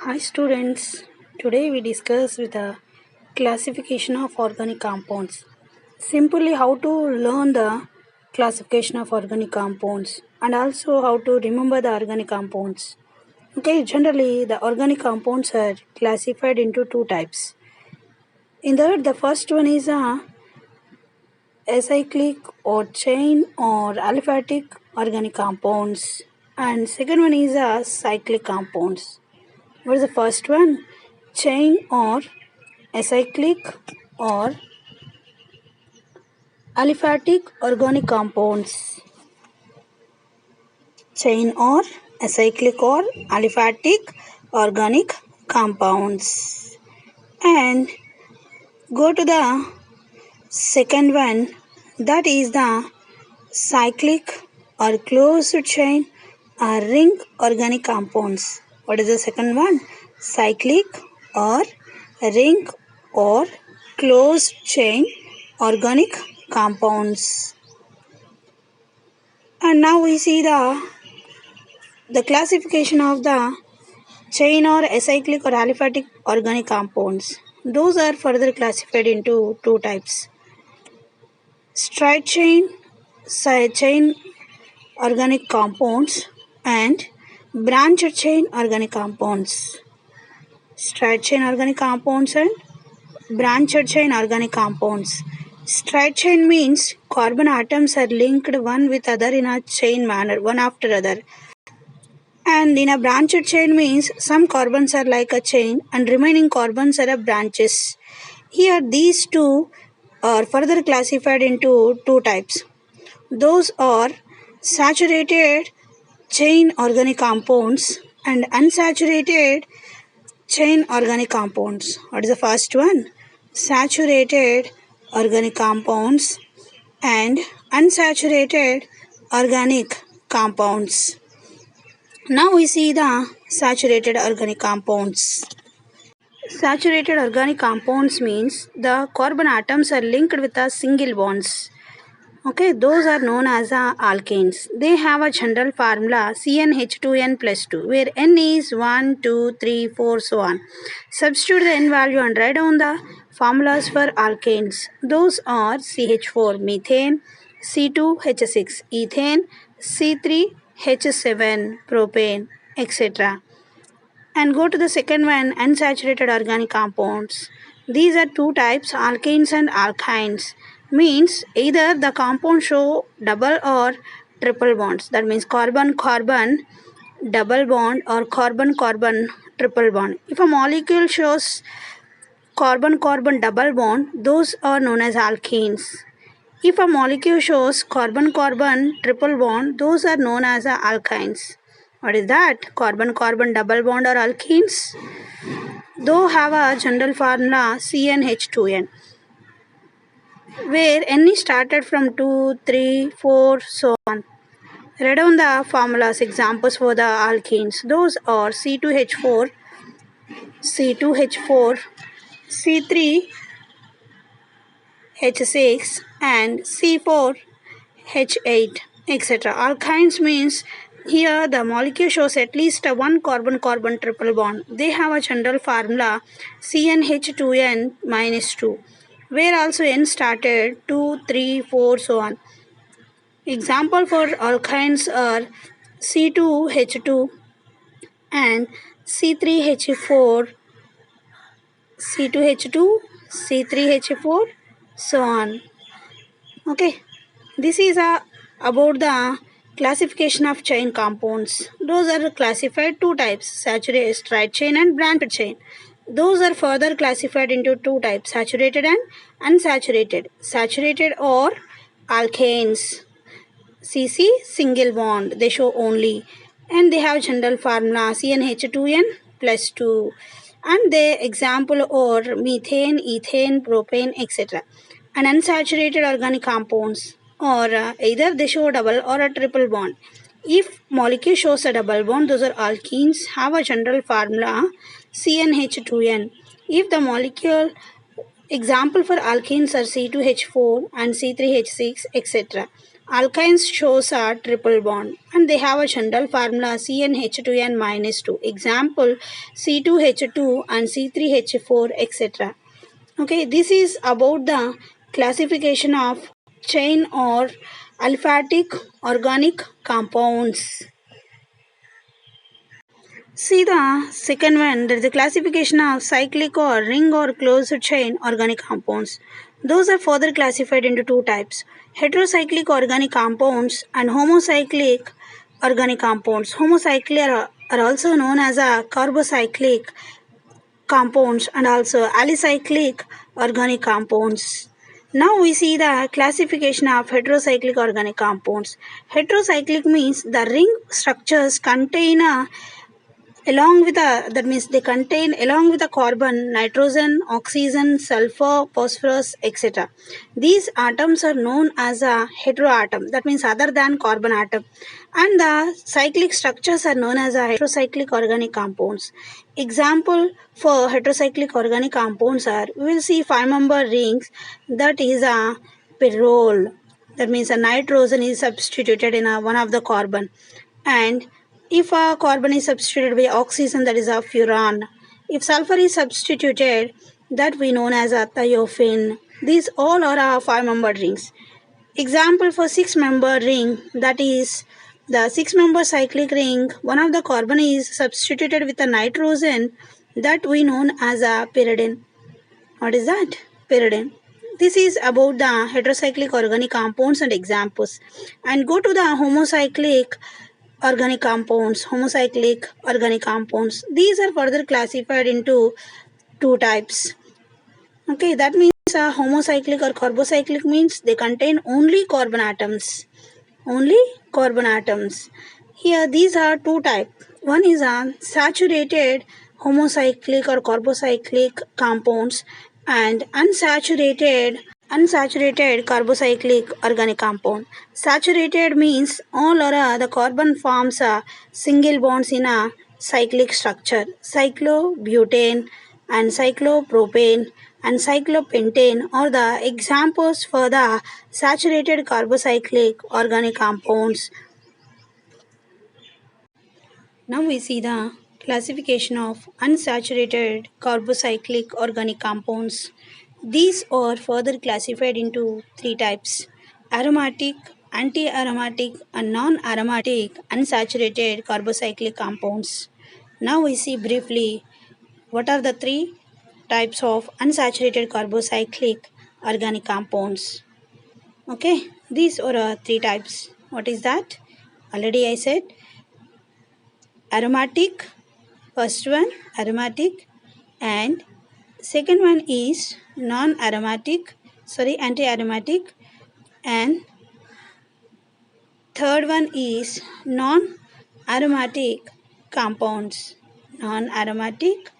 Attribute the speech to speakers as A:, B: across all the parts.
A: Hi students, today we discuss with the classification of organic compounds. Simply how to learn the classification of organic compounds and also how to remember the organic compounds. Okay, generally the organic compounds are classified into two types. In that the first one is a acyclic or chain or aliphatic organic compounds and second one is a cyclic compounds. What is the first one? Chain or acyclic or aliphatic organic compounds. Chain or acyclic or aliphatic organic compounds. And go to the second one, that is the cyclic or closed chain or ring organic compounds. What is the second one? Cyclic or ring or closed chain organic compounds. And now we see the classification of the chain or acyclic or aliphatic organic compounds. Those are further classified into two types. Straight chain, side chain organic compounds and branched chain organic compounds. Straight chain organic compounds and branched chain organic compounds. Straight chain means carbon atoms are linked one with other in a chain manner, one after other. And in a branched chain means some carbons are like a chain and remaining carbons are branches. Here these two are further classified into two types. Those are saturated chain organic compounds and unsaturated chain organic compounds. What is the first one? Saturated organic compounds and unsaturated organic compounds. Now we see the saturated organic compounds. Saturated organic compounds means the carbon atoms are linked with a single bonds. Okay, those are known as alkanes. They have a general formula CnH2n plus 2 where N is 1, 2, 3, 4 so on. Substitute the N value and write down the formulas for alkanes. Those are CH4 methane, C2H6 ethane, C3H7 propane, etc. And go to the second one, unsaturated organic compounds. These are two types, alkanes and alkynes. Means either the compound show double or triple bonds. That means carbon-carbon double bond or carbon-carbon triple bond. If a molecule shows carbon-carbon double bond, those are known as alkenes. If a molecule shows carbon-carbon triple bond, those are known as alkynes. What is that? Carbon-carbon double bond or alkenes. Though have a general formula CnH2n, where N is started from 2, 3, 4, so on. Write down the formulas, examples for the alkenes. Those are C2H4, C2H4, C3H6 and C4H8, etc. Alkynes means here the molecule shows at least a one carbon-carbon triple bond. They have a general formula CnH2n minus 2, where also N started 2, 3, 4, so on. Example for alkynes are C2H2 and C3H4, C2H2, C3H4, so on. Okay, this is about the classification of chain compounds. Those are classified two types, saturated straight chain and branched chain. Those are further classified into two types, saturated and unsaturated. Saturated or alkanes, CC single bond, they show only, and they have general formula CnH2n plus 2, and the example or methane, ethane, propane, etc. And unsaturated organic compounds or either they show double or a triple bond. If molecule shows a double bond, those are alkenes, have a general formula CnH2n. If the molecule, example for alkenes are C2H4 and C3H6, etc. Alkynes shows a triple bond and they have a general formula CnH2n minus 2. Example C2H2 and C3H4 etc. Okay, this is about the classification of chain or aliphatic organic compounds. See the second one, there is a classification of cyclic or ring or closed chain organic compounds. Those are further classified into two types, heterocyclic organic compounds and homocyclic organic compounds. Homocyclic are also known as a carbocyclic compounds and also alicyclic organic compounds. Now we see the classification of heterocyclic organic compounds. Heterocyclic means the ring structures contain a along with the that means they contain along with the carbon, nitrogen, oxygen, sulfur, phosphorus, etc. These atoms are known as a heteroatom, that means other than carbon atom, and the cyclic structures are known as a heterocyclic organic compounds. Example for heterocyclic organic compounds are, we will see 5-member rings, that is a pyrrole, that means a nitrogen is substituted in one of the carbon, and if a carbon is substituted by oxygen, that is a furan. If sulfur is substituted, that we known as a thiophene. These all are 5-member rings. Example for 6-member ring, that is the 6-member cyclic ring, one of the carbon is substituted with a nitrogen, that we known as a pyridine. What is that? Pyridine. This is about the heterocyclic organic compounds and examples. And go to the homocyclic organic compounds. Homocyclic organic compounds, these are further classified into two types. Okay, that means a homocyclic or carbocyclic means they contain only carbon atoms. Only carbon atoms. Here these are two types. One is a saturated homocyclic or carbocyclic compounds and unsaturated carbocyclic organic compound. Saturated means all or the carbon forms a single bonds in a cyclic structure. Cyclobutane and cyclopropane and cyclopentane are the examples for the saturated carbocyclic organic compounds. Now we see the classification of unsaturated carbocyclic organic compounds. These are further classified into three types, aromatic, anti-aromatic and non-aromatic unsaturated carbocyclic compounds. Now we see briefly what are the three types of unsaturated carbocyclic organic compounds. Okay, these are three types. What is that? Already I said aromatic, first one aromatic, and second one is anti-aromatic, and third one is non-aromatic compounds. Non-aromatic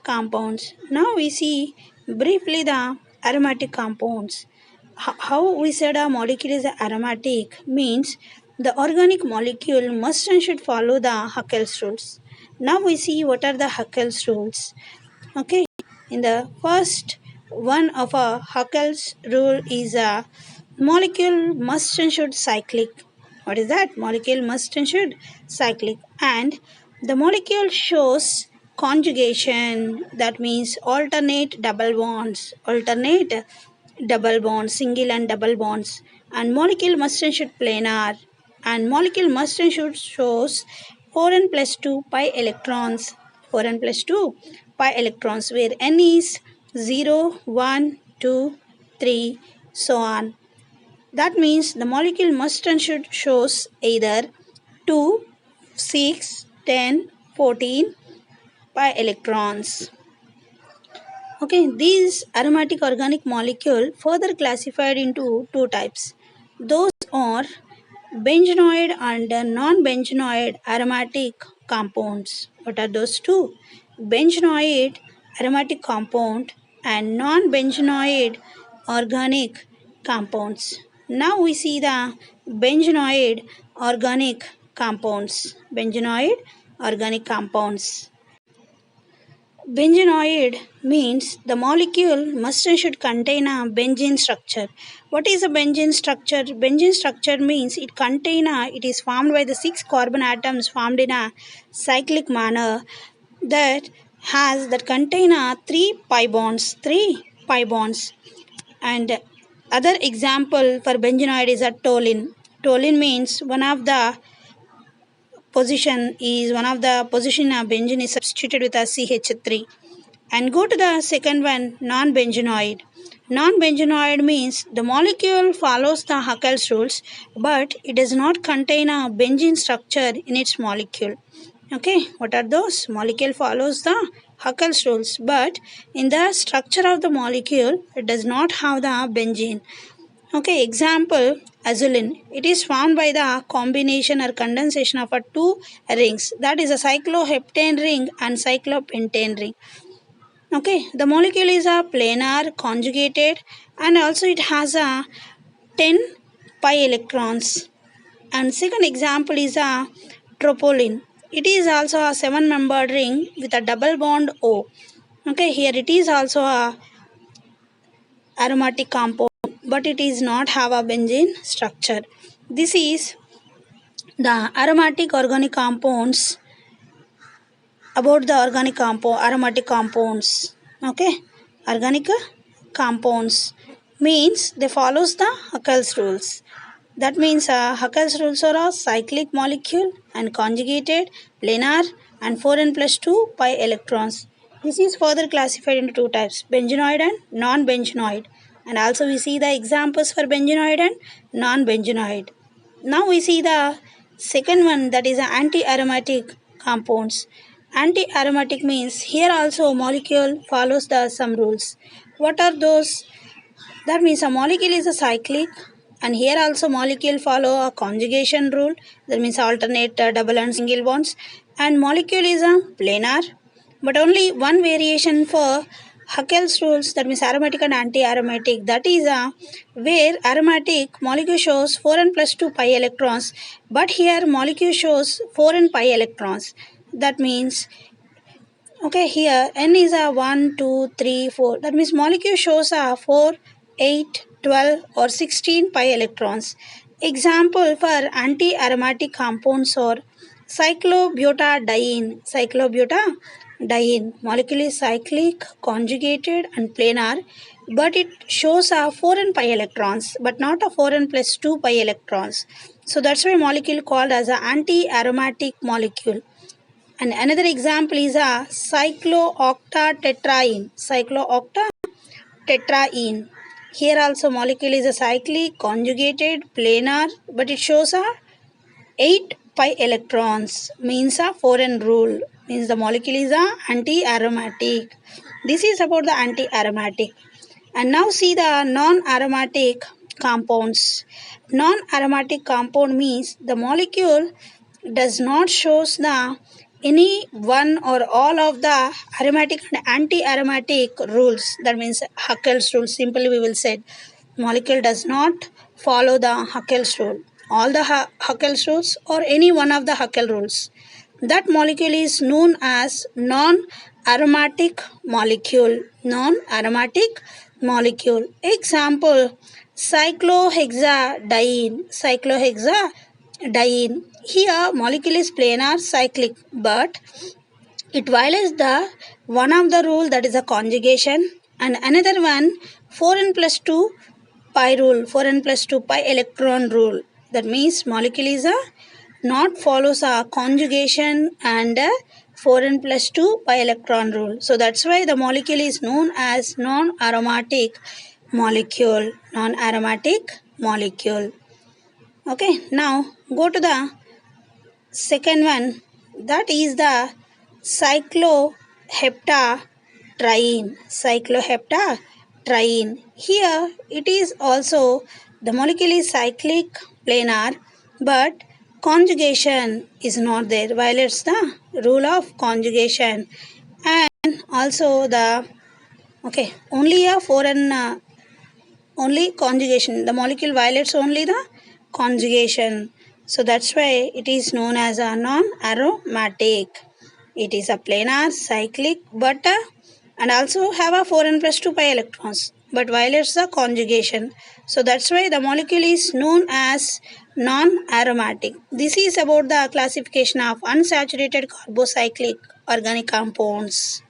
A: compounds. Now we see briefly the aromatic compounds. How we said a molecule is aromatic means the organic molecule must and should follow the Haeckel's rules. Now we see what are the Haeckel's rules. Okay, in the first one of a Haeckel's rule is a molecule must and should cyclic. What is that? Molecule must and should cyclic, and the molecule shows conjugation, that means alternate double bonds, single and double bonds, and molecule must and should planar, and molecule must and should shows 4n plus 2 pi electrons, 4n plus 2 pi electrons, where n is 0, 1, 2, 3, so on. That means the molecule must and should shows either 2, 6, 10, 14 pi electrons. Okay, these aromatic organic molecule further classified into two types. Those are benzenoid and non-benzenoid aromatic compounds. What are those two? Benzenoid aromatic compound and non-benzenoid organic compounds. Now we see the benzenoid organic compounds. Benzenoid organic compounds. Benzenoid means the molecule must and should contain a benzene structure. What is a benzene structure? Benzene structure means it is formed by the 6 carbon atoms formed in a cyclic manner that contain a 3 pi bonds. And other example for benzenoid is a toluene. Toluene means one of the position of benzene is substituted with a CH3. And go to the second one, non-benzenoid. Non-benzenoid means the molecule follows the Huckel's rules, but it does not contain a benzene structure in its molecule. Okay, what are those? Molecule follows the Huckel's rules, but in the structure of the molecule, it does not have the benzene. Okay, example, azulene. It is formed by the combination or condensation of two rings, that is a cycloheptane ring and cyclopentane ring. Okay, the molecule is a planar conjugated, and also it has a 10 pi electrons. And second example is a tropolene. It is also a 7-membered ring with a double bond O. Okay, here it is also a aromatic compound, but it is not have a benzene structure. This is the aromatic organic compounds, about the aromatic compounds. Okay, organic compounds means they follows the Huckel's rules. That means Huckel's rules are a cyclic molecule and conjugated, planar, and 4n plus 2 pi electrons. This is further classified into two types, benzenoid and non-benzenoid. And also we see the examples for benzenoid and non-benzenoid. Now we see the second one, that is anti-aromatic compounds. Anti-aromatic means here also molecule follows the some rules. What are those? That means a molecule is a cyclic, and here also molecule follow a conjugation rule. That means alternate double and single bonds. And molecule is a planar, but only one variation for Huckel's rules, that means aromatic and anti-aromatic. That is where aromatic molecule shows 4n plus 2 pi electrons, but here molecule shows 4n pi electrons. That means, okay, here n is a 1, 2, 3, 4. That means molecule shows a 4, 8, 12 or 16 pi electrons. Example for anti-aromatic compounds are cyclobutadiene. Cyclobutadiene molecule is cyclic, conjugated and planar, but it shows a 4n pi electrons, but not a 4n plus 2 pi electrons. So that's why molecule called as an anti-aromatic molecule. And another example is a cyclooctatetraene. Cyclooctatetraene. Here also molecule is a cyclic, conjugated, planar, but it shows a 8 pi electrons, means a 4n rule, means the molecule is a anti-aromatic. This is about the anti-aromatic. And now see the non-aromatic compounds. Non-aromatic compound means the molecule does not shows the any one or all of the aromatic and anti-aromatic rules. That means Huckel's rule. Simply we will say molecule does not follow the Huckel's rule. All the Huckel's rules or any one of the Huckel rules. That molecule is known as non-aromatic molecule. Non-aromatic molecule. Example, cyclohexadiene. Cyclohexadiene. Here molecule is planar cyclic, but it violates the one of the rule, that is a conjugation, and another one 4n plus 2 pi rule, 4n plus 2 pi electron rule. That means molecule is a not follows a conjugation and a 4n plus 2 pi electron rule. So that's why the molecule is known as non-aromatic molecule. Non-aromatic molecule. Okay, now go to the second one, that is the cycloheptatriene. Cycloheptatriene. Here it is also the molecule is cyclic, planar, but conjugation is not there, violates the rule of conjugation. And also the only a 4n only conjugation, the molecule violates only the conjugation. So that's why it is known as a non-aromatic. It is a planar, cyclic, but and also have a 4n plus 2 pi electrons, but violates the conjugation. So that's why the molecule is known as non-aromatic. This is about the classification of unsaturated carbocyclic organic compounds.